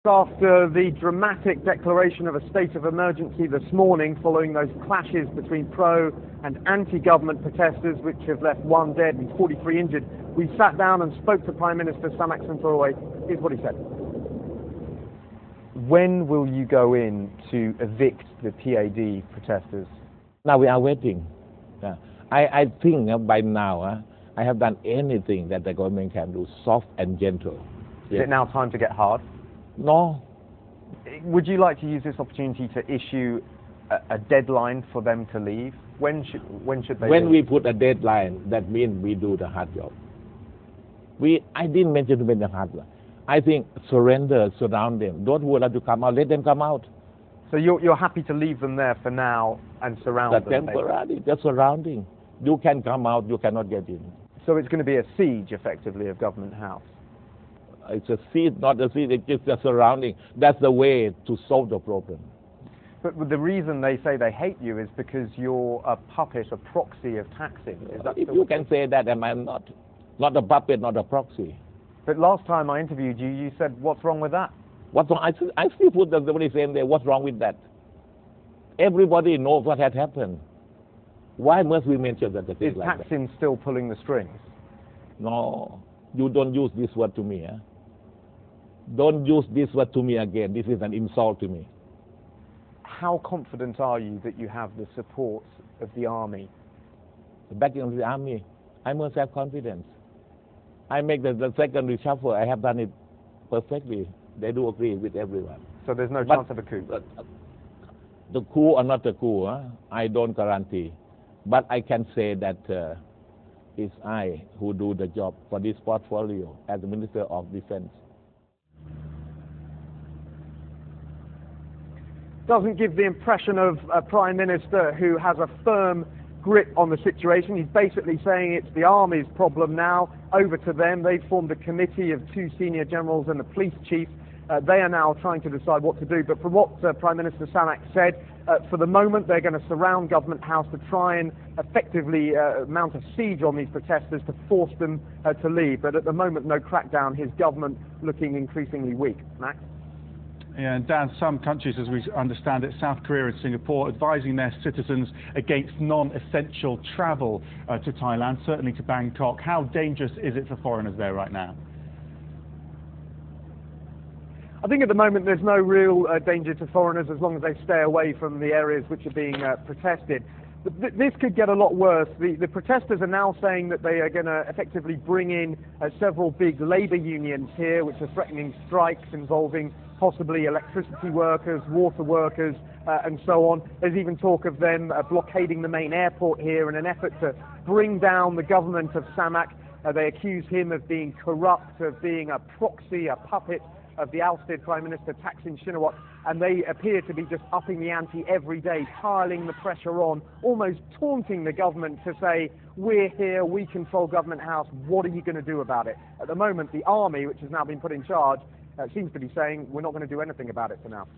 After the dramatic declaration of a state of emergency this morning following those clashes between pro and anti-government protesters which have left 1 dead and 43 injured, we sat down and spoke to Prime Minister Samak Sunturawai. Here's what he said. When will you go in to evict the PAD protesters? Now we are waiting. I think by now I have done anything that the government can do, soft and gentle. Is it now time to get hard? No. Would you like to use this opportunity to issue a deadline for them to leave? When should they When leave? we put a deadline, that means we do the hard job. I didn't mention to make the hard job. I think surrender, surround them. Don't who allowed to come out, let them come out. So you're happy to leave them there for now and surround them? Temporarily, just surrounding. You can come out, you cannot get in. So it's going to be a siege, effectively, of Government House? It's a siege, not a siege, it's just a surrounding. That's the way to solve the problem. But the reason they say they hate you is because you're a puppet, a proxy of Thaksin. If you can say that, and I'm not a puppet, not a proxy. But last time I interviewed you, you said, what's wrong with that? What's wrong? I still put the very same there. What's wrong with that? Everybody knows what had happened. Why must we mention that? Is Thaksin still pulling the strings? No, you don't use this word to me. Don't use this word to me again. This is an insult to me. How confident are you that you have the support of the army? The backing of the army, I must have confidence. I make the second reshuffle. I have done it perfectly. They do agree with everyone. So there's no chance of a coup? The coup or not the coup, I don't guarantee. But I can say that it's I who do the job for this portfolio as the Minister of Defense. Doesn't give the impression of a Prime Minister who has a firm grip on the situation. He's basically saying it's the Army's problem now, over to them. They've formed a committee of 2 senior generals and the police chief. They are now trying to decide what to do. But from what Prime Minister Samak said, for the moment they're going to surround Government House to try and effectively mount a siege on these protesters to force them to leave. But at the moment, no crackdown. His government looking increasingly weak. Max? Yeah, and Dan, some countries, as we understand it, South Korea and Singapore, advising their citizens against non-essential travel to Thailand, certainly to Bangkok. How dangerous is it for foreigners there right now? I think at the moment there's no real danger to foreigners as long as they stay away from the areas which are being protested. But this could get a lot worse. The protesters are now saying that they are going to effectively bring in several big labour unions here which are threatening strikes involving possibly electricity workers, water workers and so on. There's even talk of them blockading the main airport here in an effort to bring down the government of Samak. They accuse him of being corrupt, of being a proxy, a puppet of the ousted Prime Minister Thaksin Shinawatra, and they appear to be just upping the ante every day, piling the pressure on, almost taunting the government to say, we're here, we control Government House, what are you going to do about it? At the moment, the army, which has now been put in charge, seems to be saying, we're not going to do anything about it for now.